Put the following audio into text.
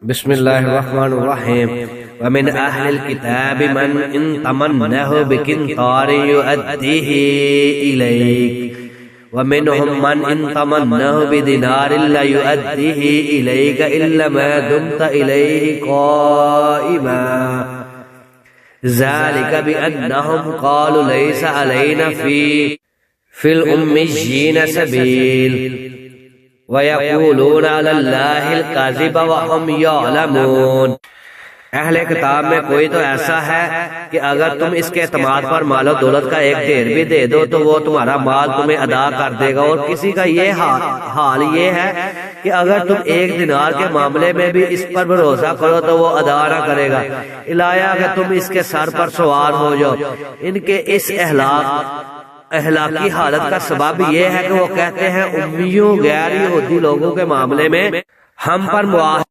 بسم اللہ الرحمن الرحیم ومن اہل الكتاب من ان تمنه بقنطار يؤديه اليك ومنهم من ان تمنه بدينار لا يؤديه اليك الا ما دمت اليه قائما ذلك بانهم قالوا ليس علينا في الاميين سبيل وَيَقُولُونَ عَلَى اللَّهِ الْكَذِبَ وَهُمْ يَعْلَمُونَ۔ اہل کتاب میں کوئی تو ایسا ہے کہ اگر تم اس کے اعتماد پر مال و دولت کا ایک ڈھیر بھی دے دو تو وہ تمہارا مال تمہیں ادا کر دے گا، اور کسی کا یہ حال یہ ہے کہ اگر تم ایک دینار کے معاملے میں بھی اس پر بھروسہ کرو تو وہ ادا نہ کرے گا، الہیا کہ تم اس کے سر پر سوار ہو جاؤ۔ ان کے اس اخلاقی حالت کا سبب یہ ہے کہ وہ کہتے ہیں امیوں غیر یہودی لوگوں کے معاملے میں ہم پر